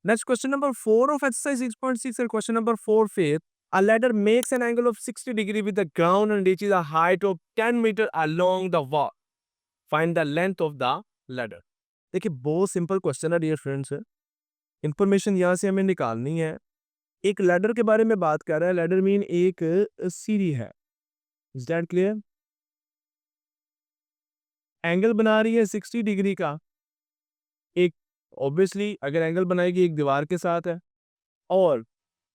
Next, question number 4 of exercise 6.6 and question number 4 फिर a ladder makes an angle of 60 degree with the ground and reaches a height of 10 meter along the wall. Find the length of the ladder. देखिए बहुत simple question है dear friends. Information यहाँ से हमें निकालनी है। एक लैडर के बारे में बात कर रहा है। लैडर मीन एक सीढ़ी है। Is that clear? एंगल बना रही है 60 डिग्री का। एक ऑब्वियसली अगर एंगल बनाएगी एक दीवार के साथ है और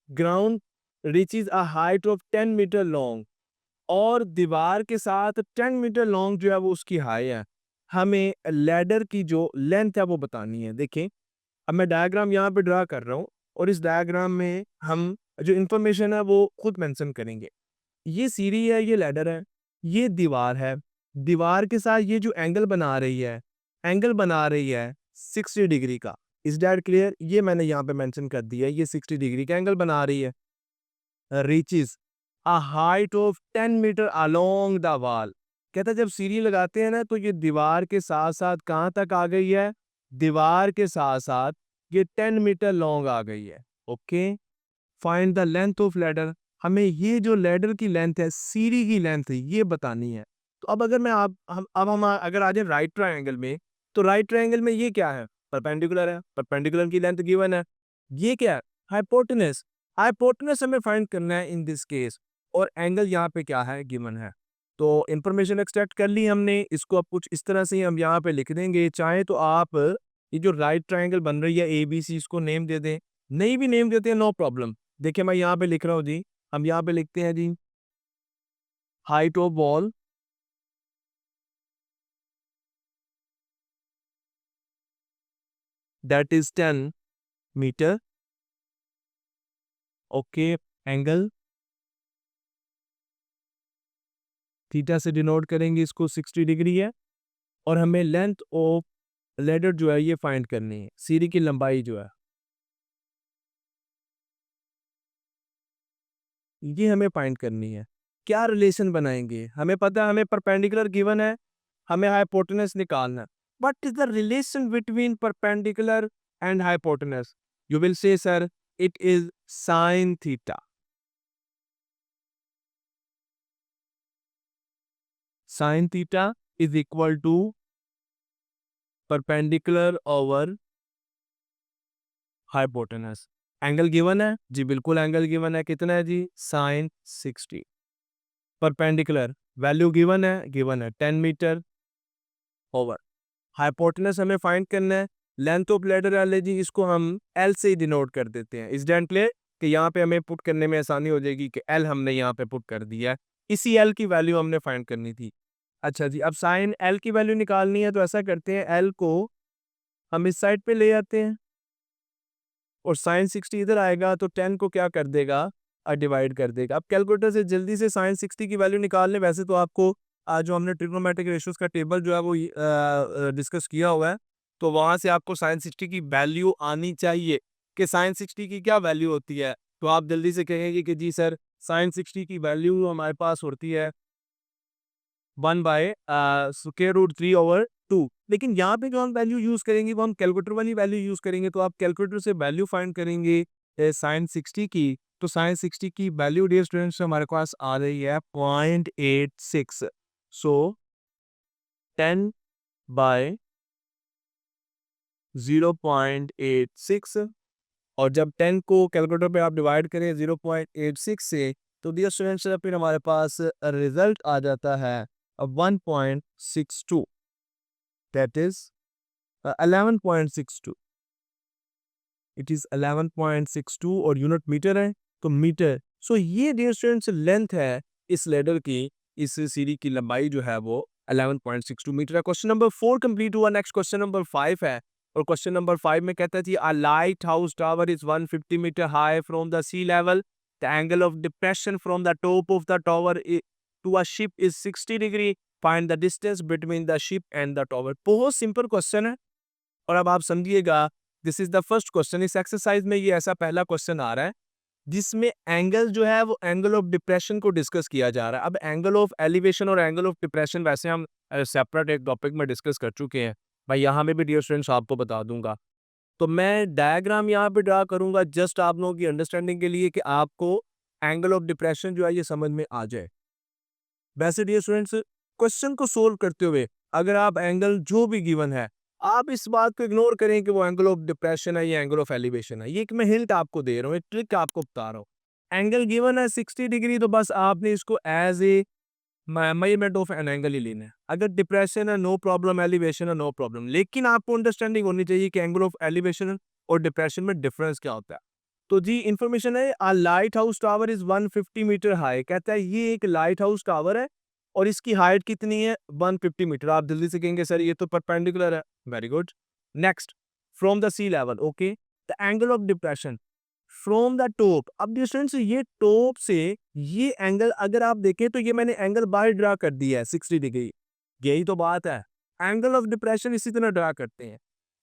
ground reaches a height of 10 metre long और दीवार के साथ 10 मीटर लॉन्ग जो है वो उसकी हाई है। हमें लैडर की जो लेंथ है वो बतानी है। देखें अब मैं डायग्राम यहाँ पे ड्रा कर रहा हूँ और इस डायग्राम में हम जो इंफॉर्मेशन है वो खुद मेंशन करेंगे। ये सीढ़ी है, ये लैडर है, ये दीवार है। दीवार के साथ ये जो एंगल बना रही है, एंगल बना रही है 60 डिग्री का। Is that clear? ये मैंने यहाँ पे मेंशन कर दिया है, ये 60 डिग्री का एंगल बना रही है। Reaches a height of 10 metre along the wall. कहता है जब सीढ़ी लगाते हैं ना तो ये दीवार के साथ साथ कहाँ तक आ गई है? दीवार के साथ साथ ये 10 मीटर लॉन्ग आ गई है। Okay, find the length of ladder. हमें ये जो लैडर की लेंथ है, सीढ़ी की लेंथ है, ये बतानी है। तो अब अगर मैं आप हम अब हम अगर आ जाए राइट ट्रायंगल में, तो राइट ट्रायंगल में ये क्या है? परपेंडिकुलर है। परपेंडिकुलर की लेंथ गिवन है। ये क्या है? हाइपोटेनस। हाइपोटेनस हमें फाइंड करना है इन दिस केस और एंगल यहाँ पे क्या है? गिवन है। तो इंफॉर्मेशन एक्सट्रैक्ट कर ली हमने। इसको अब कुछ इस तरह से ही हम यहाँ पे लिख देंगे। चाहे तो आप ये जो राइट ट्रायंगल बन रही है ABC, इसको नेम दे दें। नहीं भी नेम देते हैं, नो प्रॉब्लम। देखिए मैं यहाँ पे लिख रहा हूँ जी। हम यहाँ पे लिखते हैं जी height of wall that is 10 metre. Okay, angle theta से डिनोट करेंगे इसको, 60 डिग्री है। और हमें लेंथ ऑफ लेडर जो है ये फाइंड करनी है, सीढ़ी की लंबाई जो है ये हमें फाइंड करनी है। क्या रिलेशन बनाएंगे? हमें पता है हमें परपेंडिकुलर गिवन है, हमें हाइपोटेनस निकालना है। What is the relation between perpendicular and hypotenuse? You will say sir it is sine theta. Sine theta is equal to perpendicular over hypotenuse. Angle given है जी, बिल्कुल एंगल गिवन है। कितना है जी? साइन 60। परपेंडिकुलर वैल्यू गिवन है 10 metre over. Hypotenuse हमें find करना है। लेंथ ऑफ लेडर एल है जी, इसको हम एल से ही डिनोट कर देते हैं। Is that clear? कि यहाँ पे हमें पुट करने में आसानी हो जाएगी कि एल हमने यहाँ पे पुट कर दिया है। इसी एल की वैल्यू हमने फाइंड करनी थी। अच्छा जी, अब साइन एल की वैल्यू निकालनी है तो ऐसा करते हैं, एल को हम इस साइड पे ले आते हैं और साइन 60 इधर आएगा तो 10 को क्या कर देगा? डिवाइड कर देगा। अब कैलकुलेटर से जल्दी से साइन 60 की वैल्यू निकाल लें। वैसे तो आपको जो हमने ट्रिग्नोमेट्रिक रेशियोज का टेबल जो है वो डिस्कस किया हुआ है, तो वहां से आपको साइन 60 की वैल्यू आनी चाहिए कि साइन 60 की क्या वैल्यू होती है। तो आप जल्दी से कहेंगे कि जी सर साइन 60 की वैल्यू हमारे पास होती है 1/√3/2। लेकिन यहाँ पे जो हम वैल्यू यूज करेंगे वो हम कैलकुलेटर वाली वैल्यू यूज करेंगे। तो आप कैलकुलेटर से वैल्यू फाइंड करेंगे साइन 60 की। तो साइन 60 की वैल्यू डियर स्टूडेंट्स हमारे पास आ रही है 0.86। सो 10/0.86। और जब 10 को कैलकुलेटर पे आप डिवाइड करें 0.86 से, तो डियर स्टूडेंट्स फिर हमारे पास रिजल्ट आ जाता है 1.62, दैट इज 11.62। इट इज 11.62 और यूनिट मीटर है तो मीटर। सो ये डियर स्टूडेंट्स लेंथ है इस लेडर की, इस सीढ़ी की लंबाई जो है वो 11.62 मीटर है। क्वेश्चन नंबर 4 कंप्लीट हुआ। नेक्स्ट क्वेश्चन नंबर 5 है और क्वेश्चन नंबर 5 में कहता है जी a lighthouse tower is 150 metre high from the sea level. The angle of depression from the top of the tower to a ship is 60 degree. Find the distance between the ship and the tower. बहुत simple question है और अब आप समझिएगा, this is the first question. इस exercise में ये ऐसा पहला क्वेश्चन आ रहा है जिसमें एंगल जो है वो एंगल ऑफ डिप्रेशन को डिस्कस किया जा रहा है। अब एंगल ऑफ एलिवेशन और एंगल ऑफ डिप्रेशन वैसे हम सेपरेट एक टॉपिक में डिस्कस कर चुके हैं। मैं यहाँ में भी डियर स्टूडेंट्स आपको बता दूंगा। तो मैं डायग्राम यहाँ पे ड्रा करूंगा जस्ट आप लोगों की अंडरस्टैंडिंग के लिए कि आपको एंगल ऑफ डिप्रेशन जो है ये समझ में आ जाए। वैसे डियर स्टूडेंट्स, क्वेश्चन को सोल्व करते हुए अगर आप एंगल जो भी गिवन है, आप इस बात को इग्नोर करें कि वो एंगल ऑफ डिप्रेशन है या एंगल ऑफ एलिवेशन है। ये एक मैं हिंट आपको दे रहा हूँ, एक ट्रिक आपको बता रहा हूँ। एंगल गिवन है 60 डिग्री, तो बस आपने इसको as a measurement of an angle ही लेना है। अगर डिप्रेशन है नो प्रॉब्लम, एलिवेशन है नो प्रॉब्लम, लेकिन आपको अंडरस्टैंडिंग होनी चाहिए कि एंगल ऑफ एलिवेशन और डिप्रेशन में डिफरेंस क्या होता है। तो जी इंफॉर्मेशन है, a lighthouse tower is 150 metre high. कहता है ये एक लाइट हाउस टावर है और इसकी हाइट कितनी है 150 मीटर। आप जल्दी से कहेंगे सर ये तो परपेंडिकुलर है। Very good. Next, from the sea level, okay, the angle of depression from the top. अब डिस्टेंस ये टॉप से ये एंगल अगर आप देखें तो ये मैंने एंगल बाय ड्रा कर दिया है 60 डिग्री। यही तो बात है, एंगल ऑफ डिप्रेशन इसी तरह ड्रा करते हैं।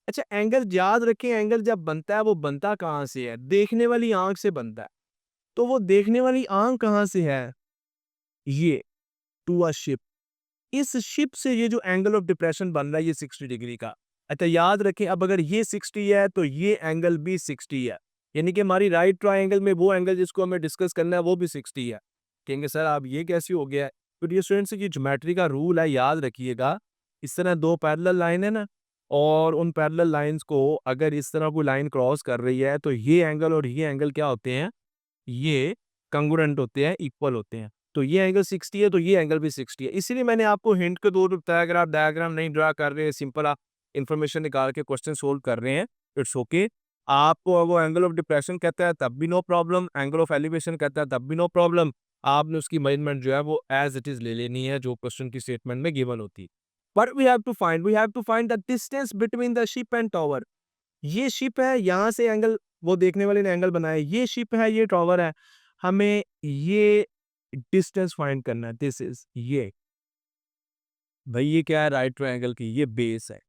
अच्छा, एंगल याद रखें, एंगल जब बनता है वो बनता कहाँ से है? देखने वाली आंख से बनता है। तो वो देखने वाली आंख कहाँ से है? ये टू अ शिप। इस शिप से ये जो एंगल ऑफ डिप्रेशन बन रहा है ये 60 डिग्री का। अच्छा याद रखें, अब अगर ये 60 है तो ये एंगल भी 60 है, यानी कि हमारी राइट ट्राइंगल में वो एंगल जिसको हमें डिस्कस करना है वो भी 60 है। कहेंगे सर आप ये कैसे हो गया है? तो ये स्टूडेंट्स की ज्योमेट्री का रूल है, याद रखिएगा। इस तरह दो पैरेलल लाइन है ना, और उन पैरेलल लाइंस को अगर इस तरह कोई लाइन क्रॉस कर रही है तो ये एंगल और ये एंगल क्या होते हैं? ये कंग्रुएंट होते हैं, इक्वल होते हैं। तो ये एंगल 60 है तो ये एंगल भी 60 है। इसीलिए मैंने आपको हिंट के तौर पे बताया, अगर आप डायग्राम नहीं ड्रा कर रहे हैं, सिंपल आप इंफॉर्मेशन निकाल के क्वेश्चन सोल्व कर रहे हैं, इट्स ओके। आपको वो एंगल ऑफ डिप्रेशन कहता है तब भी no problem, angle of elevation कहता है तब भी नो प्रॉब्लम। आपने उसकी मेजरमेंट जो है वो एज इट इज ले लेनी है जो क्वेश्चन की स्टेटमेंट में गिवन होती है। But we have to find the distance between the ship and tower. ये शिप है, यहाँ से एंगल वो देखने वाले ने एंगल बनाया, ये शिप है, ये टावर है, हमें ये डिस्टेंस फाइंड करना है। दिस इज ये, भाई ये क्या है? राइट ट्रायंगल की ये बेस है।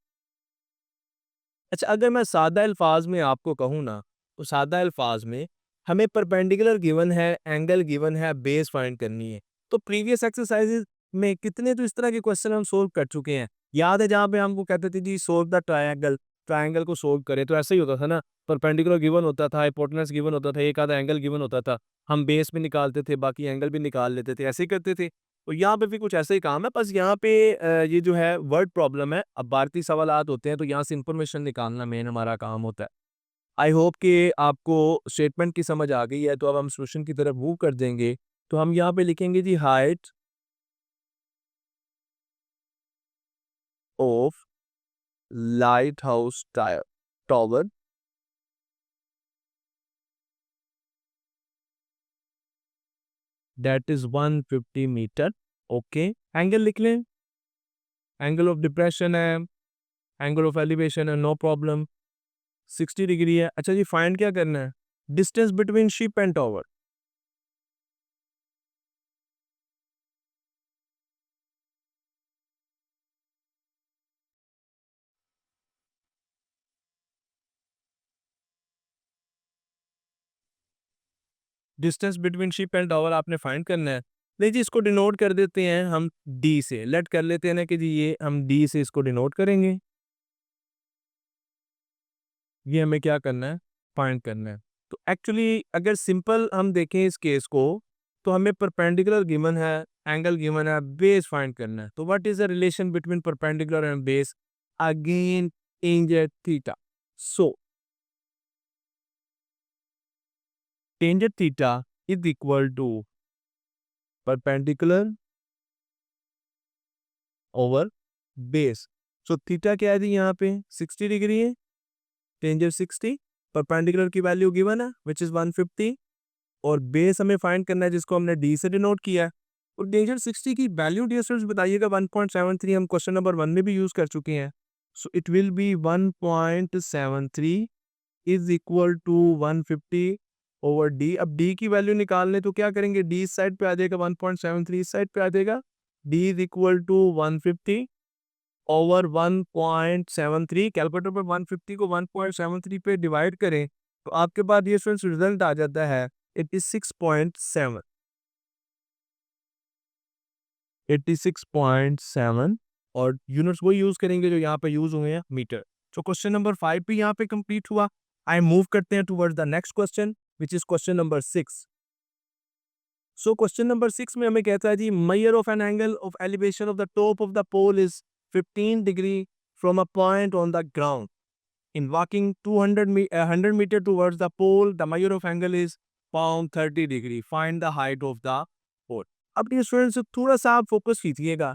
अच्छा अगर मैं सादा अल्फाज में आपको कहूँ ना, तो सादा अल्फाज में हमें परपेंडिकुलर गिवन है, एंगल गिवन है, बेस फाइंड करनी है। तो प्रीवियस एक्सरसाइजेज में कितने तो इस तरह के क्वेश्चन हम सोल्व कर चुके हैं। याद है जहाँ पे हमको कहते थे जी सोल्व द ट्रायंगल, ट्रायंगल को सोल्व करें, तो ऐसा ही होता था ना। परपेंडिकुलर गिवन होता था, हाइपोटेनस गिवन होता था, एक आधा एंगल गिवन होता था, हम बेस भी निकालते थे, बाकी एंगल भी निकाल लेते थे, ऐसे ही करते थे। तो यहाँ पे भी कुछ ऐसा ही काम है, बस यहाँ पे ये जो है वर्ड प्रॉब्लम है। अब भारतीय सवालात होते हैं तो यहाँ से इंफॉर्मेशन निकालना मेन हमारा काम होता है। आई होप कि आपको स्टेटमेंट की समझ आ गई है, तो अब हम सॉल्यूशन की तरफ मूव कर देंगे। तो हम यहाँ पे लिखेंगे जी height of lighthouse tower that is 150 metre. Okay, angle लिख लें, एंगल ऑफ डिप्रेशन है, एंगल ऑफ एलिवेशन है, नो प्रॉब्लम, 60 डिग्री है। अच्छा जी फाइंड क्या करना है? Distance between ship and tower. Distance between ship and tower आपने फाइंड करना है। नहीं जी, इसको डिनोट कर देते हैं हम डी से। लेट कर लेते हैं ना कि जी ये हम डी से इसको डिनोट करेंगे। ये हमें क्या करना है? फाइंड करना है। तो एक्चुअली अगर सिंपल हम देखें इस केस को, तो हमें परपेंडिकुलर गिवन है, एंगल गिवन है, बेस फाइंड करना है। तो what is the relation between perpendicular and base? Again tangent theta. So tangent theta is equal to perpendicular over base. So theta क्या है जी यहाँ पे? 60 डिग्री है, टेंजेंट 60, परपेंडिकुलर की वैल्यू गिवन है विच इज 150, और बेस हमें फाइंड करना है जिसको हमने डी से डिनोट किया है। और टेंजेंट 60 की वैल्यू डियर स्टूडेंट्स बताइएगा 1.73, हम क्वेश्चन नंबर 1 में भी यूज कर चुके हैं। So it will be 1.73 is equal to 150 over D. अब डी की वैल्यू निकालने तो क्या करेंगे? डी इस साइड पे आ जाएगा, 1.73 इस साइड पे आ जाएगा। D is equal to 150 over 1.73। Calculator पर 150 को 1.73 पे डिवाइड करें तो आपके पास ये स्टूडेंट्स रिजल्ट आ जाता है 86.7। 86.7 और यूनिट्स वही यूज करेंगे जो यहाँ पे यूज हुए हैं, मीटर। तो क्वेश्चन नंबर 5 भी यहाँ पे कंप्लीट हुआ। आई मूव करते हैं towards the next question which is question number 6। So question number 6 में हमें कहता है जी measure of an angle of elevation of the top of the pole is 15 degree from a point on the ground in walking 100 meter towards the pole the measure of angle is pound 30 degree find the height of the pole। अब ये students थोड़ा सा आप focus कीजिएगा,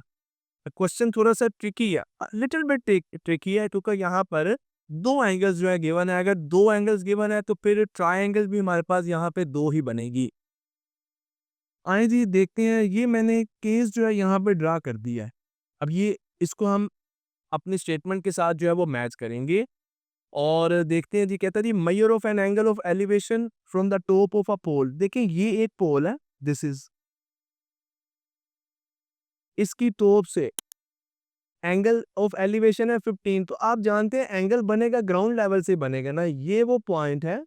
question थोड़ा सा tricky है, little bit tricky है क्योंकि यहाँ पर दो एंगल्स जो है गिवन है। अगर दो एंगल्स गिवन है तो फिर ट्रायंगल भी हमारे पास यहाँ पे दो ही बनेगी। आए जी देखते हैं, ये मैंने केस जो है यहाँ पे ड्रा कर दिया है। अब ये इसको हम अपनी स्टेटमेंट के साथ जो है वो मैच करेंगे और देखते हैं जी। कहता है जी measure of an angle of elevation from the top of a pole. देखें ये एक पोल है, दिस इज, इसकी टॉप से एंगल ऑफ एलिवेशन है 15। तो आप जानते हैं एंगल बनेगा ग्राउंड लेवल से बनेगा ना। ये वो पॉइंट है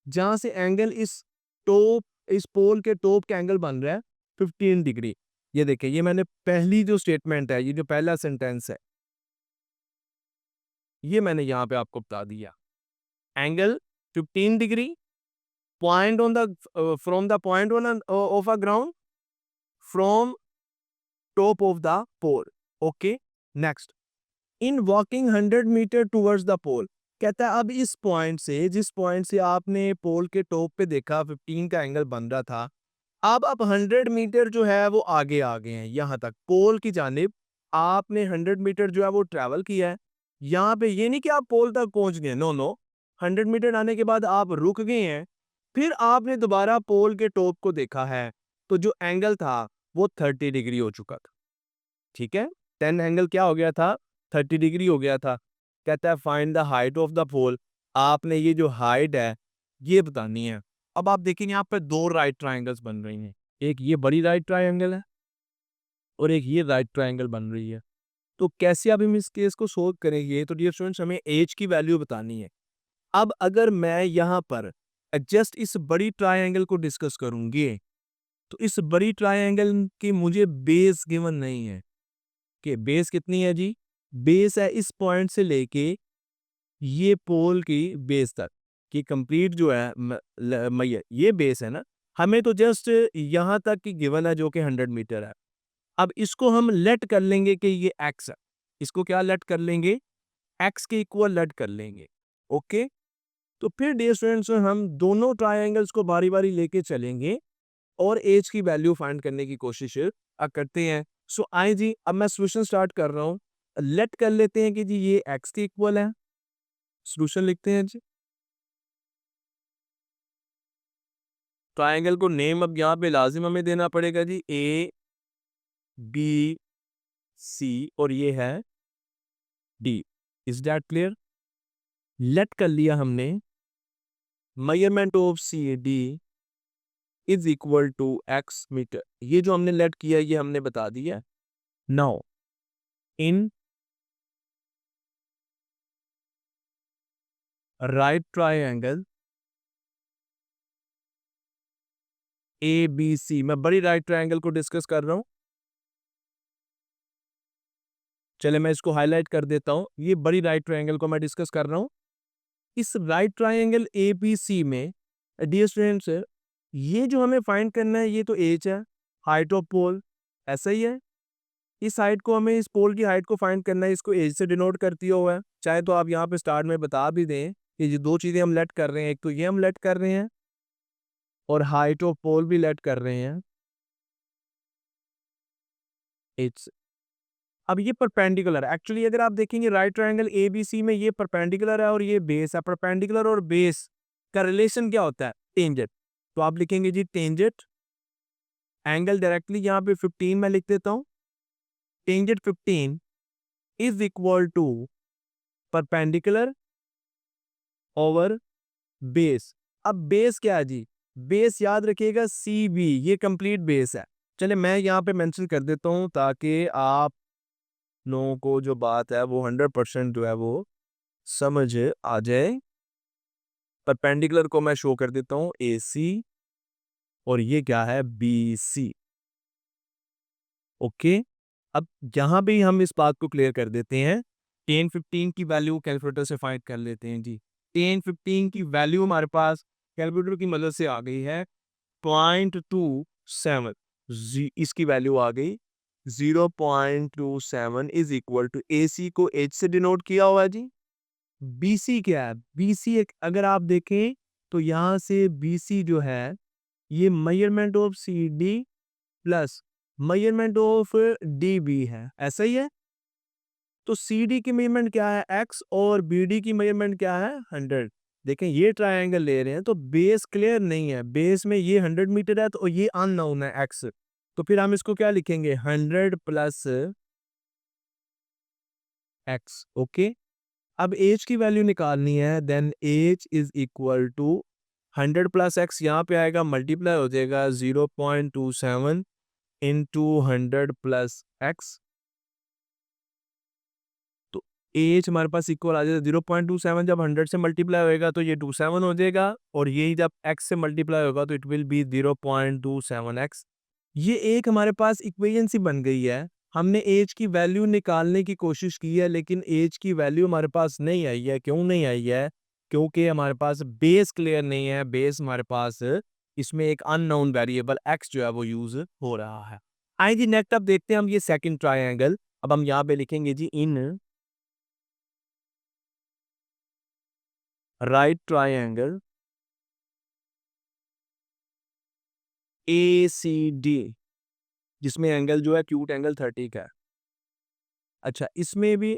जहां से एंगल इस पोल के टॉप के एंगल बन रहा है 15 डिग्री। ये देखिए, ये मैंने पहली जो स्टेटमेंट है, ये जो पहला सेंटेंस है, ये मैंने यहां पे आपको बता दिया। Angle 15 degree point on the from the point on of a ground from top of the pole। okay, next in walking 100 meter towards the pole। कहता है अब इस पॉइंट से, जिस पॉइंट से आपने पोल के टॉप पे देखा 15 का एंगल बन रहा था, अब आप 100 मीटर जो है वो आगे आ गए हैं यहाँ तक पोल की जानिब। आपने 100 मीटर जो है वो ट्रैवल किया है। यहाँ पे ये नहीं कि आप पोल तक पहुंच गए, नो नो, 100 मीटर आने के बाद आप रुक गए हैं। फिर आपने दोबारा पोल के टॉप को देखा है तो जो एंगल था वो 30 डिग्री हो चुका था। ठीक है, 10 एंगल क्या हो गया था, 30 डिग्री हो गया था। कहता है find the height of the pole. आपने ये जो हाइट है ये बतानी है। अब आप देखेंगे यहाँ पर दो राइट ट्राइंगल्स बन रही हैं, एक ये बड़ी राइट ट्राइंगल है और एक ये राइट ट्राइंगल बन रही है। तो कैसे आप हम इस केस को सोल्व करेंगे? तो डियर स्टूडेंट्स हमें एज की वैल्यू बतानी है। अब अगर मैं यहाँ पर जस्ट इस बड़ी ट्राइंगल को डिस्कस करूंगी तो इस बड़ी ट्राइंगल की मुझे बेस गिवन नहीं है कि बेस कितनी है जी। बेस है इस पॉइंट से लेके ये पोल की बेस तक कि कंप्लीट जो है मैया ये बेस है ना। हमें तो जस्ट यहाँ तक की गिवन है जो कि 100 मीटर है। अब इसको हम लेट कर लेंगे कि ये एक्स है। इसको क्या लेट कर लेंगे, एक्स के इक्वल लेट कर लेंगे। ओके, तो फिर डियर स्टूडेंट्स हम दोनों ट्राइंगल्स को बारी बारी लेके चलेंगे और एज की वैल्यू फाइंड करने की कोशिश करते हैं। सो आए जी, अब मैं सोल्यूशन स्टार्ट कर रहा हूँ। लेट कर लेते हैं कि जी ये एक्स के इक्वल है। सोल्यूशन लिखते हैं जी। ट्राइंगल को नेम अब यहाँ पे लाजिम हमें देना पड़ेगा जी, ए बी सी और ये है D. Is that clear? Let कर लिया हमने। Measurement of C D is equal to X meter. ये जो हमने लेट किया ये हमने बता दिया। Now in right triangle A B C, मैं बड़ी राइट ट्राइंगल को डिस्कस कर रहा हूं। चले मैं इसको हाईलाइट कर देता हूं। ये बड़ी राइट ट्राइंगल को मैं डिस्कस कर रहा हूं। इस right triangle A B C में डियर स्टूडेंट्स ये जो हमें फाइंड करना है ये तो एच है, हाइट ऑफ पोल, ऐसा ही है। इस हाइट को हमें, इस पोल की हाइट को फाइंड करना है, इसको एज से डिनोट करती हुआ है। चाहे तो आप यहाँ पे स्टार्ट में बता भी दें कि ये दो चीजें हम लेट कर रहे हैं, एक तो ये हम लेट कर रहे हैं और हाइट ऑफ पोल भी लेट कर रहे हैं एच। अब ये परपेंडिकुलर है। एक्चुअली अगर आप देखेंगे right triangle A B C में ये परपेंडिकुलर है और ये बेस है। परपेंडिकुलर और बेस का रिलेशन क्या होता है, टेंजेंट। तो आप लिखेंगे जी टेंजेंट एंगल डायरेक्टली यहाँ पे 15 मैं लिख देता हूँ। Tangent 15 is equal to perpendicular over base. अब बेस क्या है जी, बेस याद रखिएगा सी बी, ये कंप्लीट बेस है। चले मैं यहाँ पे मेंशन कर देता हूँ ताकि आप लोगों को जो बात है वो 100% जो है वो समझ आ जाए। परपेंडिकुलर को मैं शो कर देता हूँ ए सी और ये क्या है बी सी। ओके, अब यहाँ भी हम इस बात को क्लियर कर देते हैं 10 15 की वैल्यू कैलकुलेटर से फाइंड कर लेते हैं जी। 10 15 की वैल्यू हमारे पास कैलकुलेटर की मदद से आ गई है 0.27। इसकी वैल्यू आ गई 0.27 इज इक्वल टू AC को H से डिनोट किया हुआ है जी। BC क्या है? BC एक अगर आप देखें तो यहाँ से BC जो है ये measurement of CD plus measurement of DB है, ऐसा ही है। तो CD की मेजरमेंट क्या है x और BD की मेजरमेंट क्या है 100। देखें ये ट्रायंगल ले रहे हैं तो बेस क्लियर नहीं है, बेस में ये 100 मीटर है तो ये अननोन है x। तो फिर हम इसको क्या लिखेंगे 100 प्लस x। ओके, अब एज की वैल्यू निकालनी है, then h is equal to 100 plus X, यहाँ पे आएगा मल्टीप्लाई हो जाएगा 0.27 इंटू 100 प्लस एक्स। तो एज हमारे पास इक्वल आ जाएगा 0.27, जब 100 से मल्टीप्लाई होएगा तो ये 27 हो जाएगा, और यही जब एक्स से मल्टीप्लाई होगा तो इट विल बी 0.27 एक्स। ये एक हमारे पास इक्वेशन सी बन गई है। हमने एज की वैल्यू निकालने की कोशिश की है लेकिन एज की वैल्यू हमारे पास नहीं आई है। क्यों नहीं आई है? क्योंकि हमारे पास बेस क्लियर नहीं है। बेस हमारे पास इसमें एक अननोन वेरिएबल एक्स जो है वो यूज हो रहा है। आइए जी नेक्स्ट अब देखते हैं हम ये सेकंड ट्रायंगल। अब हम यहाँ पे लिखेंगे जी इन राइट ट्रायंगल ACD, जिसमें एंगल जो है एक्यूट एंगल 30 का है। अच्छा, इसमें भी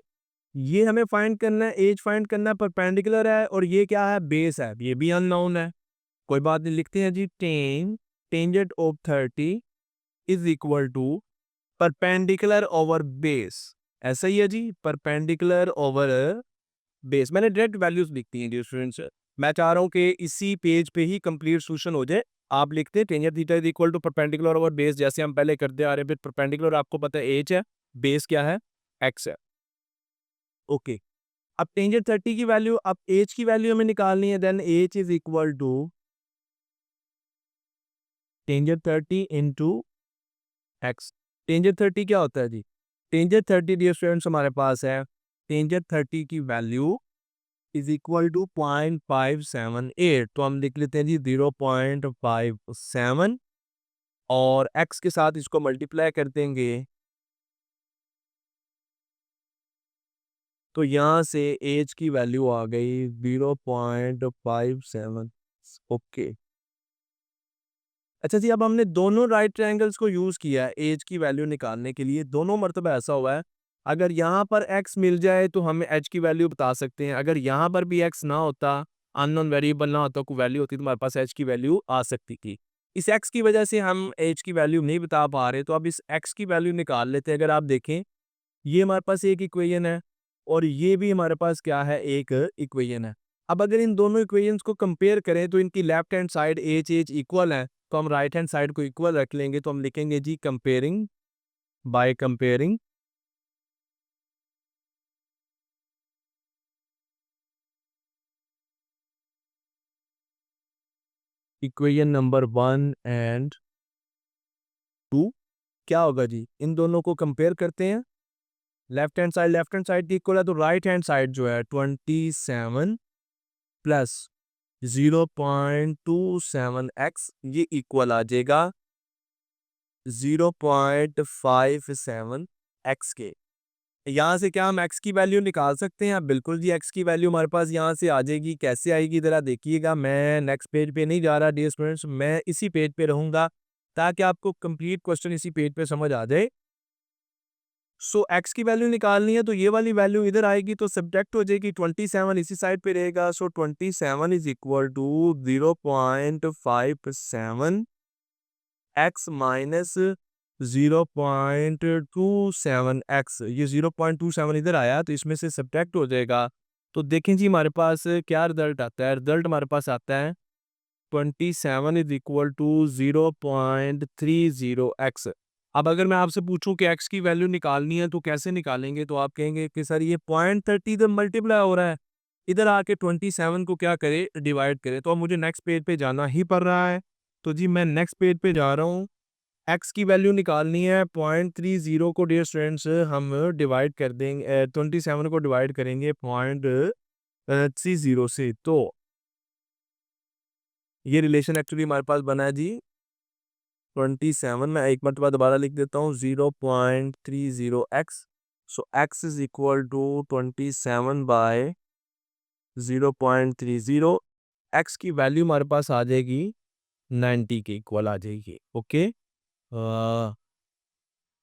ये हमें फाइंड करना है, एज फाइंड करना है, परपेंडिकुलर है, और ये क्या है बेस है, ये भी अननोन है। कोई बात नहीं, लिखते हैं जी tangent of 30 is equal to perpendicular over base. ऐसा ही है जी, परपेंडिकुलर ओवर बेस। मैंने डायरेक्ट वैल्यूज लिखती हैं जी स्टूडेंट्स। मैं चाह रहा हूँ कि इसी पेज पे ही कंप्लीट सोल्यूशन हो जाए। आप लिखते हैं tangent theta is equal to perpendicular over base, जैसे हम पहले करते आ रहे हैं। फिर परपेंडिकुलर आपको पता है एच है, बेस क्या है एक्स है। ओके, अब टेंजेंट 30 की वैल्यू, अब एच की वैल्यू हमें निकालनी है, then H is equal to tangent 30 into X. Tangent 30 क्या होता है जी? टेंजेंट 30 डियर स्टूडेंट्स हमारे पास है, टेंजेंट 30 की वैल्यू इज इक्वल टू 0.578। तो हम लिख लेते हैं जी 0.57, और एक्स के साथ इसको मल्टीप्लाई कर देंगे तो यहाँ से एच की वैल्यू आ गई 0.57। ओके, अच्छा जी, अब हमने दोनों राइट ट्रायंगल्स को यूज किया है एज की वैल्यू निकालने के लिए। दोनों मरतबा ऐसा हुआ है, अगर यहाँ पर x मिल जाए तो हमें h की वैल्यू बता सकते हैं। अगर यहाँ पर भी x ना होता, अननोन वेरिएबल ना होता, कोई वैल्यू होती, तो हमारे पास h की वैल्यू आ सकती थी। इस x की वजह से हम h की वैल्यू नहीं बता पा रहे, तो अब इस x की वैल्यू निकाल लेते हैं। अगर आप देखें ये हमारे पास एक इक्वेशन है, और ये भी हमारे पास क्या है, एक इक्वेशन है। अब अगर इन दोनों इक्वेशंस को कंपेयर करें तो इनकी left hand side H H equal है, तो हम राइट हैंड साइड को इक्वल रख लेंगे। तो हम लिखेंगे जी comparing, by comparing equation number 1 and 2, क्या होगा जी, इन दोनों को कंपेयर करते हैं। लेफ्ट हैंड साइड की इक्वल है, तो राइट हैंड साइड जो है 27 प्लस 0.27x, ये इक्वल आ जाएगा 0.57 एक्स के। यहाँ से क्या हम x की वैल्यू निकाल सकते हैं? बिल्कुल जी, x की वैल्यू हमारे पास यहाँ से आ जाएगी। कैसे आएगी जरा देखिएगा। मैं नेक्स्ट पेज पे नहीं जा रहा डियर स्टूडेंट्स, मैं इसी पेज पे रहूंगा ताकि आपको कंप्लीट क्वेश्चन इसी पेज पे समझ आ जाए। सो x की वैल्यू निकालनी है, तो ये वाली वैल्यू इधर आएगी तो सब्ट्रैक्ट हो जाएगी, 27 इसी साइड पे रहेगा। So 27 is equal to 0.57 X minus 0.27 X. ये 0.27 इधर आया तो इसमें से सब्ट्रैक्ट हो जाएगा। तो देखें जी हमारे पास क्या रिजल्ट आता है। रिजल्ट हमारे पास आता है 27 इज इक्वल टू 0.30 एक्स। अब अगर मैं आपसे पूछूं कि एक्स की वैल्यू निकालनी है तो कैसे निकालेंगे, तो आप कहेंगे कि सर ये 0.30 तो मल्टीप्लाई हो रहा है, इधर आके 27 को क्या करे, डिवाइड करे। तो अब मुझे नेक्स्ट पेज पे जाना ही पड़ रहा है। तो जी मैं नेक्स्ट पेज पे जा रहा हूँ एक्स की वैल्यू निकालनी है 0.30 को डियर स्टूडेंट्स हम डिवाइड कर देंगे 27 को डिवाइड करेंगे 0.30 से, तो ये रिलेशन एक्चुअली हमारे पास बना है जी 27। मैं एक मरतबा दोबारा लिख देता हूँ 0.30x, so x is equal to 27 by 0.30। x की वैल्यू हमारे पास आ जाएगी 90 के इक्वल आ जाएगी। ओके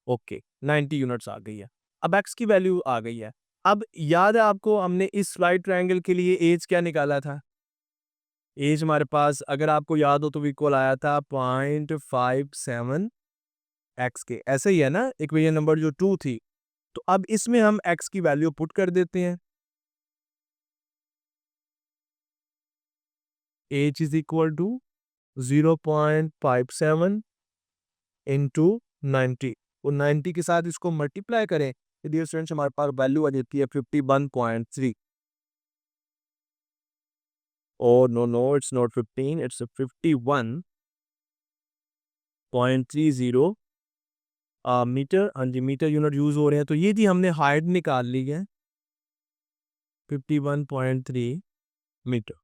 ओके 90 यूनिट्स आ गई है। अब x की वैल्यू आ गई है। अब याद है आपको हमने इस राइट ट्रायंगल के लिए एज क्या निकाला था? एज हमारे पास अगर आपको याद हो तो इक्वल आया था 0.57 x के, ऐसे ही है ना इक्वेशन नंबर जो 2 थी। तो अब इसमें हम x की वैल्यू पुट कर देते हैं। h is equal to 0.57 into 90, और 90 के साथ इसको मल्टीप्लाई करें तो डियर स्टूडेंट्स हमारे पास वैल्यू आ जाती है 51.3। और no it's not 15, it's 51.30 meter. हाँ जी, मीटर यूनिट यूज हो रहे हैं। तो ये जी हमने हाइट निकाल ली है 51.3 मीटर।